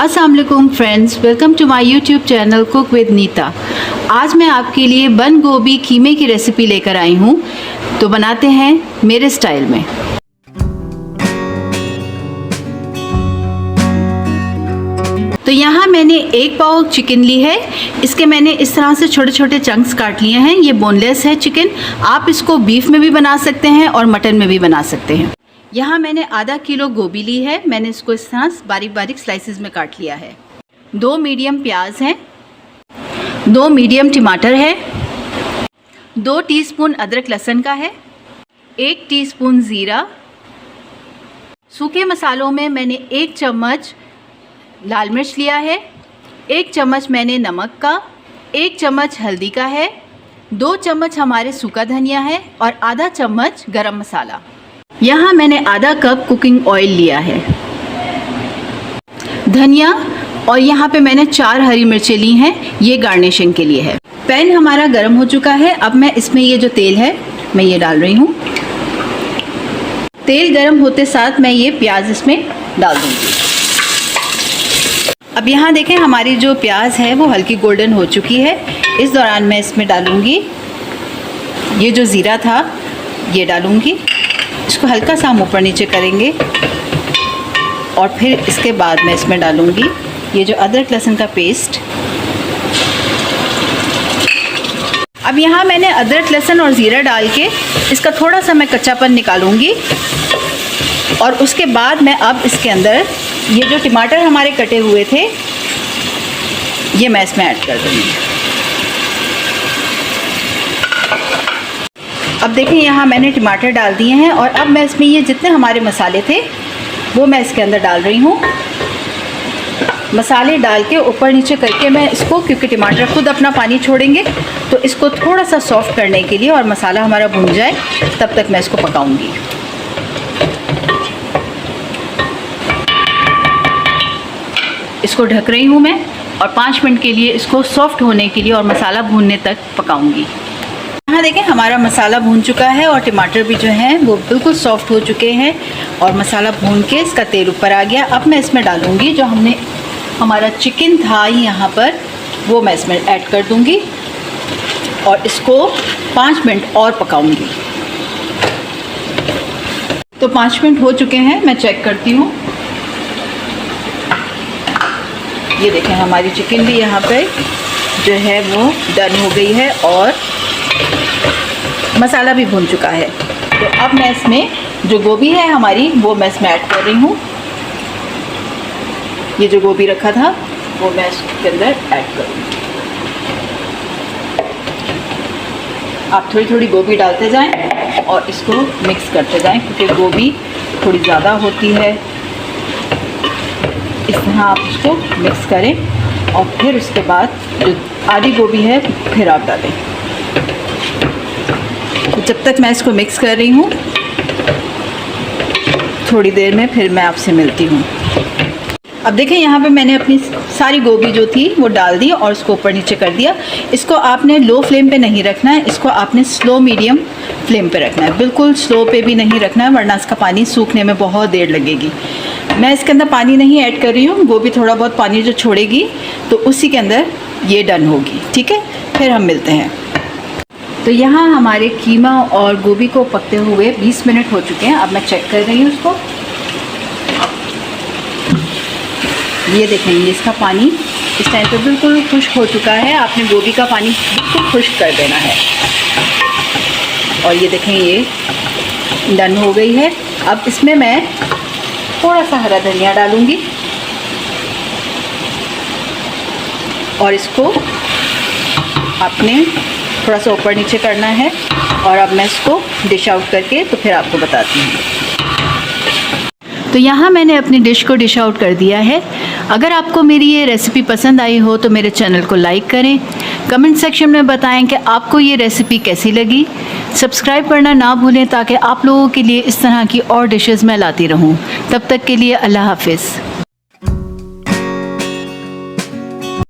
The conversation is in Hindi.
अस्सलाम वालेकुम friends, welcome to my YouTube channel cook with Neeta. आज मैं आपके लिए बंद गोभी कीमे की रेसिपी लेकर आई हूँ, तो बनाते हैं मेरे स्टाइल में। तो यहाँ मैंने 1 पाव चिकन ली है। इसके मैंने इस तरह से छोटे छोटे चंक्स काट लिए हैं। ये बोनलेस है चिकन। आप इसको बीफ में भी बना सकते हैं और मटन में भी बना सकते हैं। यहाँ मैंने आधा किलो गोभी ली है। मैंने इसको इस तरह बारीक बारीक स्लाइसेस में काट लिया है। 2 मीडियम प्याज हैं, 2 मीडियम टमाटर है, 2 टीस्पून अदरक लहसुन का है, 1 टीस्पून ज़ीरा। सूखे मसालों में मैंने 1 चम्मच लाल मिर्च लिया है, 1 चम्मच मैंने नमक का, 1 चम्मच हल्दी का है, 2 चम्मच हमारे सूखा धनिया है और आधा चम्मच गरम मसाला। यहाँ मैंने आधा कप कुकिंग ऑयल लिया है, धनिया, और यहाँ पे मैंने 4 हरी मिर्चें ली हैं। ये गार्निशिंग के लिए है। पैन हमारा गर्म हो चुका है। अब मैं इसमें ये जो तेल है मैं ये डाल रही हूँ। तेल गर्म होते साथ मैं ये प्याज इसमें डाल दूँगी। अब यहाँ देखें हमारी जो प्याज है वो हल्की गोल्डन हो चुकी है। इस दौरान मैं इसमें डालूँगी ये जो ज़ीरा था, ये डालूँगी। इसको हल्का सा हम ऊपर नीचे करेंगे और फिर इसके बाद मैं इसमें डालूँगी ये जो अदरक लहसुन का पेस्ट। अब यहाँ मैंने अदरक लहसुन और ज़ीरा डाल के इसका थोड़ा सा मैं कच्चापन निकालूँगी और उसके बाद मैं अब इसके अंदर ये जो टमाटर हमारे कटे हुए थे ये मैं इसमें ऐड कर दूँगी। अब देखें यहाँ मैंने टमाटर डाल दिए हैं और अब मैं इसमें ये जितने हमारे मसाले थे वो मैं इसके अंदर डाल रही हूँ। मसाले डाल के ऊपर नीचे करके मैं इसको, क्योंकि टमाटर खुद अपना पानी छोड़ेंगे, तो इसको थोड़ा सा सॉफ्ट करने के लिए और मसाला हमारा भुन जाए तब तक मैं इसको पकाऊंगी। इसको ढक रही हूँ मैं और 5 मिनट के लिए इसको सॉफ्ट होने के लिए और मसाला भूनने तक पकाऊंगी। यहाँ देखें हमारा मसाला भून चुका है और टमाटर भी जो हैं वो बिल्कुल सॉफ्ट हो चुके हैं और मसाला भून के इसका तेल ऊपर आ गया। अब मैं इसमें डालूँगी जो हमारा चिकन था यहाँ पर, वो मैं इसमें ऐड कर दूँगी और इसको 5 मिनट और पकाऊँगी। तो 5 मिनट हो चुके हैं, मैं चेक करती हूँ। ये देखें हमारी चिकन भी यहाँ पे जो है वो डन हो गई है और मसाला भी भून चुका है। तो अब मैं इसमें जो गोभी है हमारी वो मैं इसमें ऐड कर रही हूँ। ये जो गोभी रखा था वो मैं इसके अंदर ऐड करूँगी। आप थोड़ी थोड़ी गोभी डालते जाएं और इसको मिक्स करते जाएं, क्योंकि गोभी थोड़ी ज़्यादा होती है। इस तरह आप इसको मिक्स करें और फिर उसके बाद जो आधी गोभी है फिर आप डालें। तो जब तक मैं इसको मिक्स कर रही हूँ, थोड़ी देर में फिर मैं आपसे मिलती हूँ। अब देखें यहाँ पे मैंने अपनी सारी गोभी जो थी वो डाल दी और उसको ऊपर नीचे कर दिया। इसको आपने लो फ्लेम पे नहीं रखना है, इसको आपने स्लो मीडियम फ्लेम पे रखना है। बिल्कुल स्लो पे भी नहीं रखना है, वरना इसका पानी सूखने में बहुत देर लगेगी। मैं इसके अंदर पानी नहीं ऐड कर रही हूँ। गोभी थोड़ा बहुत पानी जो छोड़ेगी तो उसी के अंदर ये डन होगी। ठीक है, फिर हम मिलते हैं। तो यहाँ हमारे कीमा और गोभी को पकते हुए 20 मिनट हो चुके हैं। अब मैं चेक कर रही हूँ उसको। ये देखेंगे इसका पानी इस टाइम पे बिल्कुल खुश्क हो चुका है। आपने गोभी का पानी बिल्कुल खुश्क कर देना है। और ये देखें ये डन हो गई है। अब इसमें मैं थोड़ा सा हरा धनिया डालूंगी और इसको आपने थोड़ा सा ऊपर नीचे करना है। और अब मैं इसको डिश आउट करके तो फिर आपको बताती हूँ। तो यहाँ मैंने अपनी डिश को डिश आउट कर दिया है। अगर आपको मेरी ये रेसिपी पसंद आई हो तो मेरे चैनल को लाइक करें, कमेंट सेक्शन में बताएं कि आपको ये रेसिपी कैसी लगी। सब्सक्राइब करना ना भूलें ताकि आप लोगों के लिए इस तरह की और डिशेस मैं लाती रहूं। तब तक के लिए अल्लाह हाफिज़।